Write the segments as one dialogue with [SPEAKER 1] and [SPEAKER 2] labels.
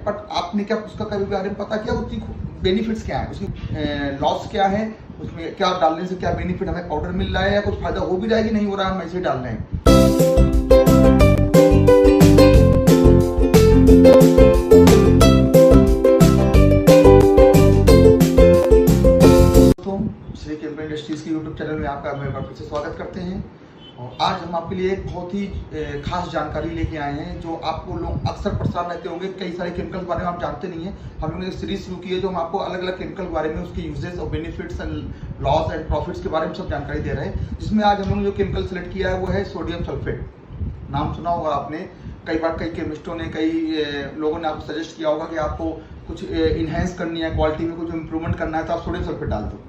[SPEAKER 1] But आपने क्या उसका कभी बारे में पता किया, उसकी बेनिफिट्स क्या है, उसकी लॉस क्या है, उसमें क्या डालने से क्या बेनिफिट हमें पाउडर मिल रहा है या कुछ फायदा हो भी जाएगी नहीं हो रहा है, हम ऐसे डाल रहे हैं। दोस्तों, श्री केम्पा इंडस्ट्रीज के यूट्यूब चैनल में आपका मैं फिर से स्वागत करते हैं। और आज हम आपके लिए एक बहुत ही खास जानकारी लेके आए हैं जो आपको लोग अक्सर परेशान रहते होंगे। कई सारे केमिकल के बारे में आप जानते नहीं है। हम लोगों ने एक सीरीज शुरू की है जो हम आपको अलग अलग केमिकल के बारे में, उसके यूजेस और benefits and loss and profits के बारे में सब जानकारी दे रहे हैं। जिसमें आज हम लोगों ने जो केमिकल सेलेक्ट किया है वो है सोडियम सल्फेट। नाम सुना होगा आपने, कई बार कई केमिस्टों ने, कई लोगों ने आपको सजेस्ट किया होगा कि आपको कुछ इन्हेंस करनी है, क्वालिटी में कुछ इंप्रूवमेंट करना है तो आप सोडियम सल्फेट डाल दो।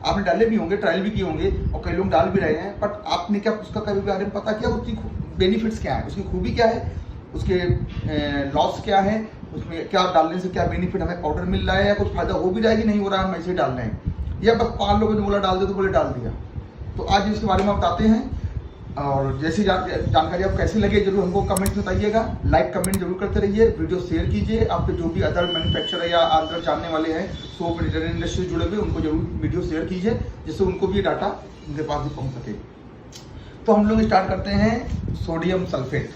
[SPEAKER 1] आपने डाले भी होंगे, ट्रायल भी किए होंगे और कई लोग डाल भी रहे हैं। बट आपने क्या उसका कभी बारे में पता किया, उसकी बेनिफिट्स क्या है, उसकी खूबी क्या है, उसके लॉस क्या है, उसमें क्या डालने से क्या बेनिफिट हमें पाउडर मिल रहा है या कुछ फायदा हो भी जाएगी नहीं हो रहा है, हम ऐसे डाल रहे हैं, या बस 5 लोगों ने बोला डाल दे तो बोले डाल दिया। तो आज इसके बारे में बताते हैं। और जैसी जानकारी आप कैसी लगे जरूर हमको कमेंट में बताइएगा। लाइक कमेंट जरूर करते रहिए, वीडियो शेयर कीजिए। आपके जो भी अदर मैन्युफैक्चरर या अंदर जानने वाले हैं सोप इंडस्ट्री जुड़े हुए, उनको जरूर वीडियो शेयर कीजिए जिससे उनको भी डाटा उनके पास भी पहुंच सके। तो हम लोग स्टार्ट करते हैं सोडियम सल्फेट।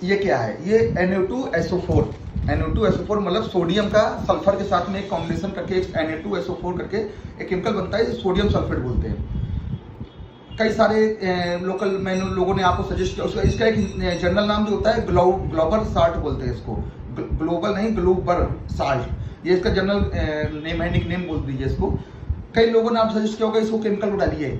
[SPEAKER 1] ये क्या है? ये Na2SO4 Na2SO4 मतलब सोडियम का सल्फर के साथ में एक कॉम्बिनेशन करके एक Na2SO4 करके एक केमिकल बनता है, सोडियम सल्फेट बोलते हैं। कई सारे लोकल लोगों ने आपको सजेस्ट किया। उसका इसका एक जनरल नाम जो होता है ग्लोबल साल्ट बोलते हैं इसको, ग्लोबल नहीं ग्लोबल साल्ट, ये इसका जनरल नेम है, निक नेम बोल दीजिए इसको। कई लोगों ने आपको सजेस्ट किया होगा इसको केमिकल को डालिए,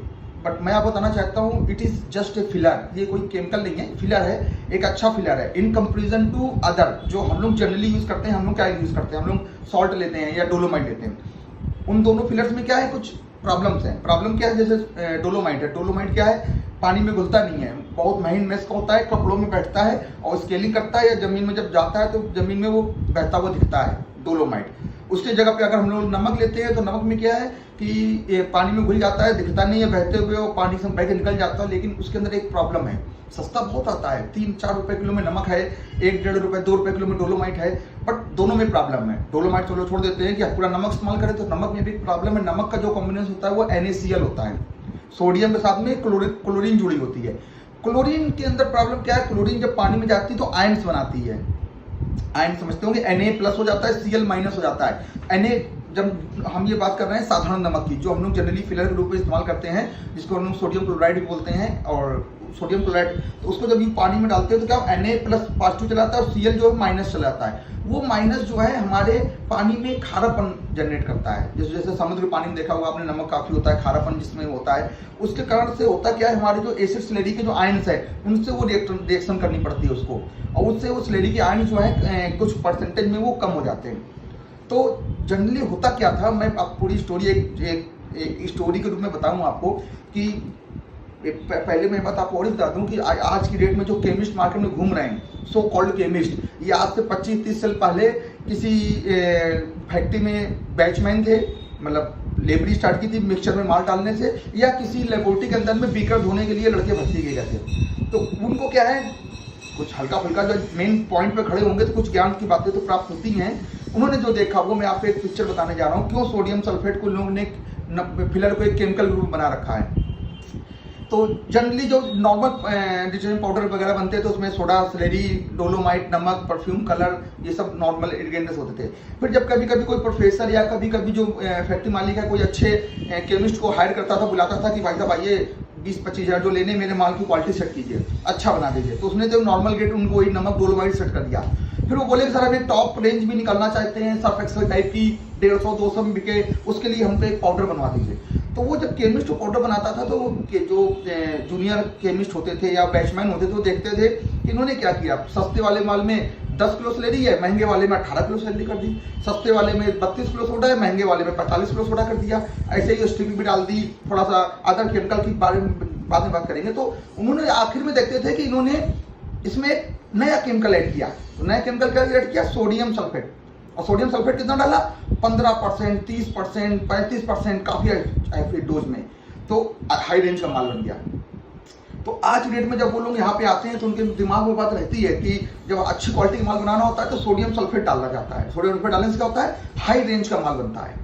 [SPEAKER 1] बट मैं आपको बताना चाहता हूँ it is just a filler. ये कोई केमिकल नहीं है, फिलर है, एक अच्छा फिलर है इन कंपेरिजन टू अदर जो हम लोग जनरली यूज करते हैं। हम लोग क्या यूज करते हैं, हम लोग सॉल्ट लेते हैं या डोलोमाइट लेते हैं। उन दोनों फिलर्स में क्या है, कुछ प्रॉब्लम्स हैं। प्रॉब्लम क्या है, जैसे डोलोमाइट है, डोलोमाइट क्या है, पानी में घुलता नहीं है, बहुत महीन मेस का होता है, कपड़ों में बैठता है और स्केलिंग करता है या जमीन में जब जाता है तो जमीन में वो बहता हुआ दिखता है डोलोमाइट। उसके जगह पे अगर हम लोग नमक लेते हैं तो नमक में क्या है कि ये पानी में घुल जाता है, दिखता नहीं है बहते हुए, और पानी से बह के निकल जाता है। लेकिन उसके अंदर एक प्रॉब्लम है, सस्ता बहुत आता है, 3-4 रुपए किलो में नमक है, 1-1.5 रुपए 2 रुपए किलो में डोलोमाइट है। बट दोनों में प्रॉब्लम है। डोलोमाइट चलो छोड़ देते हैं कि पूरा नमक इस्तेमाल करें तो नमक में भी प्रॉब्लम है। नमक का जो कॉम्बिनेशन होता है वो NaCl होता है, सोडियम के साथ में क्लोरीन जुड़ी होती है। क्लोरीन के अंदर प्रॉब्लम क्या है, क्लोरीन जब पानी में जाती है तो आयन्स बनाती है। आयन समझते होंगे, Na+ हो जाता है, Cl- हो जाता है। Na जब हम ये बात कर रहे हैं साधारण नमक की, जो हम लोग जनरली फिलर के रूप में इस्तेमाल करते हैं, जिसको हम लोग सोडियम क्लोराइड भी बोलते हैं, और सोडियम क्लोराइड, तो उसको जब ये पानी में डालते हैं तो क्या Na+ पॉजिटिव चलाता है और Cl जो है माइनस चलाता है। वो माइनस जो है हमारे पानी में खारापन जनरेट करता है। जैसे समुद्र के पानी में देखा होगा आपने, नमक काफी होता है, खारापन जिसमें होता है, उसके कारण से होता क्या है, हमारे जो एसिड स्लेरी के जो आयन्स है उनसे वो रिएक्शन करनी पड़ती है उसको, और उससे वो स्लेरी के आयन जो है कुछ परसेंटेज में वो कम हो जाते हैं। तो जनरली होता क्या था, मैं आप पूरी स्टोरी एक स्टोरी के रूप में बताऊं आपको कि पहले मैं बात आपको और बता दूं कि आज की डेट में जो केमिस्ट मार्केट में घूम रहे हैं, सो कॉल्ड केमिस्ट, ये आज से 25-30 साल पहले किसी फैक्ट्री में बैचमैन थे, मतलब लेबरी स्टार्ट की थी मिक्सचर में माल डालने से, या किसी लेबोरेटरी के अंदर में बीकर धोने के लिए लड़के भर्ती किए गए थे। तो उनको क्या है, कुछ हल्का फुल्का जो मेन पॉइंट पे खड़े होंगे तो कुछ ज्ञान की बातें तो प्राप्त होती हैं। उन्होंने जो देखा वो मैं आपको एक पिक्चर बताने जा रहा हूँ, क्यों सोडियम सल्फेट को लोगों ने फिलर को एक केमिकल रूप बना रखा है। तो जनरली जो नॉर्मल डिटर्जेंट पाउडर वगैरह बनते हैं तो उसमें सोडा, स्लेरी, डोलोमाइट, नमक, परफ्यूम, कलर, ये सब नॉर्मल इंग्रेडिएंट्स होते थे। फिर जब कभी कभी कोई प्रोफेसर या कभी कभी जो फैक्ट्री मालिक है कोई अच्छे केमिस्ट को हायर करता था, बुलाता था कि भाई साहब आइए 20-25 हज़ार जो लेने, मेरे माल की क्वालिटी सेट कीजिए, अच्छा बना दीजिए। तो उसने जो नॉर्मल गेट उनको वही नमक, डोलोमाइट सेट कर दिया। फिर वो बोले कि सर हमें टॉप रेंज भी निकालना चाहते हैं, सर्फ एक्सेल टाइप की 150-200 में बिके, उसके लिए हम पे एक पाउडर बनवा दीजिए। तो वो जब केमिस्ट पाउडर बनाता था तो जो जूनियर केमिस्ट होते थे या बैचमैन होते थे वो देखते थे कि इन्होंने क्या किया, सस्ते वाले माल में 10 किलो स्लेरी है, महंगे वाले में 18 किलो स्लेरी कर दी, सस्ते वाले में 32 किलो सोडा है, महंगे वाले में 45 किलो सोडा कर दिया, ऐसे ही स्टिक भी डाल दी। थोड़ा सा अदर केमिकल की बारे में बाद में बात करेंगे। तो उन्होंने आखिर में देखते थे कि इन्होंने इसमें एक नया केमिकल ऐड किया। तो नया केमिकल क्या ऐड किया, सोडियम सल्फेट। और सोडियम सल्फेट कितना डाला, 15%, 30%, 35%, काफी हाई डोज में, तो हाई रेंज का माल बन गया। तो आज की डेट में जब वो लोग यहाँ पे आते हैं तो उनके दिमाग में बात रहती है कि जब अच्छी क्वालिटी का माल बनाना होता है तो सोडियम सल्फेट डालना जाता है। सोडियम सल्फेट डालने से क्या होता है, हाई रेंज का माल बनता है।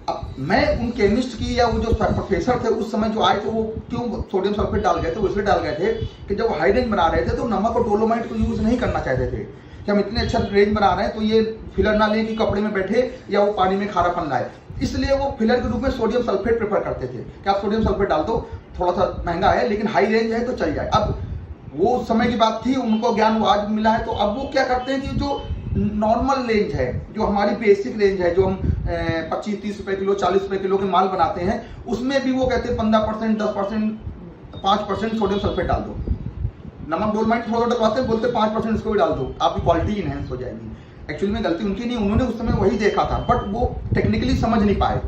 [SPEAKER 1] अब मैं उन केमिस्ट की या वो जो प्रोफेसर थे उस समय जो आए थे वो क्यों सोडियम सल्फेट डाल गए थे, वो इसलिए डाल गए थे कि जब हाई रेंज बना रहे थे तो नमक और डोलोमाइट को यूज नहीं करना चाहते थे कि हम इतने अच्छा रेंज बना रहे हैं तो ये फिलर ना लें कि कपड़े में बैठे या वो पानी में खारापन लाए, इसलिए वो फिलर के रूप में सोडियम सल्फेट प्रेफर करते थे कि आप सोडियम सल्फेट डाल दो, थोड़ा सा महंगा है लेकिन हाई रेंज है तो चल जाए। अब वो समय की बात थी, उनको ज्ञान वो आज मिला है, तो अब वो क्या करते हैं कि जो नॉर्मल रेंज है, जो हमारी बेसिक रेंज है, जो हम 25-30 रुपए किलो 40 रुपए किलो के माल बनाते हैं, उसमें भी वो कहते हैं 15%, 10%, 5% सोडियम सल्फेट डाल दो। नमक डोलोमाइट थोड़ा डलवाते हैं, बोलते 5% इसको भी डाल दो, आपकी क्वालिटी इनहेंस हो जाएगी। एक्चुअली में गलती उनकी नहीं, उन्होंने उस समय वही देखा था बट वो टेक्निकली समझ नहीं पाए।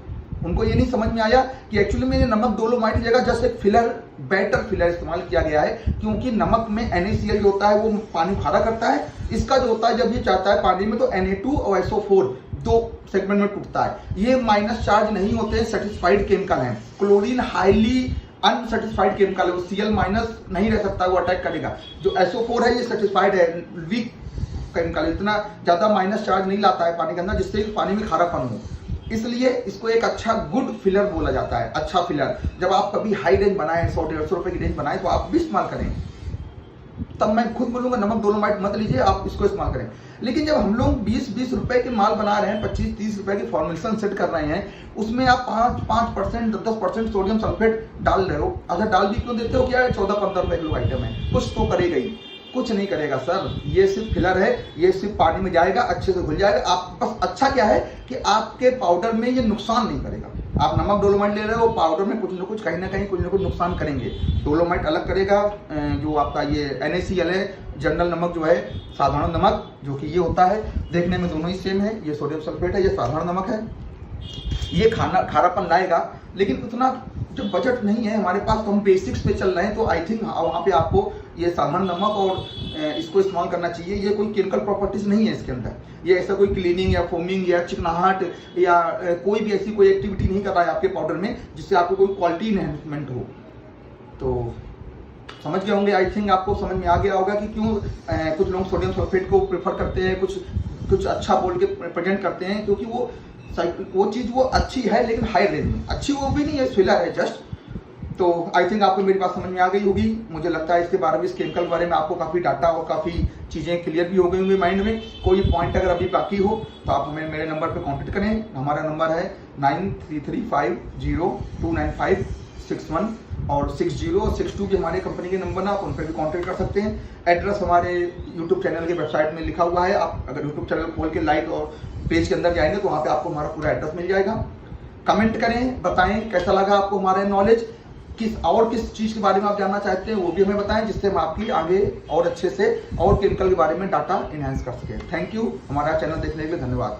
[SPEAKER 1] उनको ये नहीं समझ में आया कि एक्चुअली में नमक डोलोमाइट की जगह जस्ट एक फिलर, बेटर फिलर इस्तेमाल किया गया है, क्योंकि नमक में NaCl जो होता है वो पानी खारा करता है। इसका जो होता है जब ये जाता है पानी में तो Na2 और SO4 दो सेगमेंट में टूटता है। ये माइनस चार्ज नहीं होते हैं, सेटिस्फाइड केमिकल हैं। क्लोरीन हाईली अनसेटिस्फाइड केमिकल है, वो Cl माइनस नहीं रह सकता, वो अटैक करेगा। जो SO4 है ये सेटिस्फाइड है, वीक केमिकल, इतना ज्यादा माइनस चार्ज नहीं लाता है पानी के अंदर जिससे पानी में खारापन हो, इसलिए इसको एक अच्छा गुड फिलर बोला जाता है। अच्छा फिलर जब आप कभी हाई रेंज बनाएं, 100-150 रुपए की रेंज बनाएं तो आप भी इस्तेमाल करें। तब मैं खुद बोलूंगा नमक डोलोमाइट मत लीजिए, आप इसको इस्तेमाल करें। लेकिन जब हम लोग 20-20 रुपए के माल बना रहे हैं, 25-30 रुपए की फॉर्मुलेशन सेट कर रहे हैं, उसमें आप 5%, 10% सोडियम सल्फेट डाल रहे हो। अच्छा डाल भी क्यों देते हो, क्या है 14-15 रुपए किलो आइटम है, कुछ तो करेगा ही, कुछ नहीं करेगा सर। ये सिर्फ फिलर है, ये सिर्फ पानी में जाएगा, अच्छे से घुल जाएगा। आप बस अच्छा क्या है कि आपके पाउडर में ये नुकसान नहीं करेगा। आप नमक डोलोमाइट ले रहे हो, पाउडर में कुछ ना कुछ कहीं ना कहीं कुछ ना कुछ नुकसान करेंगे। डोलोमाइट अलग करेगा, जो आपका ये NaCl है, जनरल नमक जो है, साधारण नमक जो कि ये होता है, देखने में दोनों ही सेम है। ये सोडियम सल्फेट है, ये साधारण नमक है। ये खारापन लाएगा, लेकिन उतना जो बजट नहीं है हमारे पास, तो हम बेसिक्स पे चल रहे हैं, तो आई थिंक वहाँ पे आपको ये साधारण नमक और इसको इस्तेमाल करना चाहिए। ये कोई केमिकल प्रॉपर्टीज नहीं है इसके अंदर, ये ऐसा कोई क्लीनिंग या फोमिंग या चिकनाहट या कोई भी ऐसी कोई एक्टिविटी नहीं कर रहा है आपके पाउडर में जिससे आपको कोई क्वालिटी इनहेंसमेंट हो। तो समझ गए होंगे, आई थिंक आपको समझ में आ गया होगा कि क्यों कुछ लोग सोडियम सल्फेट को प्रेफर करते हैं, कुछ अच्छा बोल के प्रेजेंट करते हैं, क्योंकि वो चीज़ वो अच्छी है लेकिन हाई रेंज में। अच्छी वो भी नहीं है, फिलर है जस्ट। तो आई थिंक आपको मेरी बात समझ में आ गई होगी। मुझे लगता है इसके बारे में, इस केमिकल के बारे में आपको काफ़ी डाटा और काफ़ी चीज़ें क्लियर भी हो गई होंगी माइंड में। कोई पॉइंट अगर अभी बाकी हो तो आप हमें मेरे नंबर पर कॉन्टेक्ट करें। हमारा नंबर है 9335029561 और 60 और 62 भी हमारे कंपनी के नंबर ना, आप उन पर भी कॉन्टेक्ट कर सकते हैं। एड्रेस हमारे यूट्यूब चैनल के वेबसाइट में लिखा हुआ है। आप अगर यूट्यूब चैनल खोल के लाइक और पेज के अंदर जाएंगे तो वहाँ पे आपको हमारा पूरा एड्रेस मिल जाएगा। कमेंट करें, बताएं कैसा लगा आपको हमारा नॉलेज, किस चीज़ के बारे में आप जानना चाहते हैं वो भी हमें बताएं, जिससे हम आपकी आगे और अच्छे से और केमिकल के बारे में डाटा इनहेंस कर सकें। थैंक यू, हमारा चैनल देखने के लिए धन्यवाद।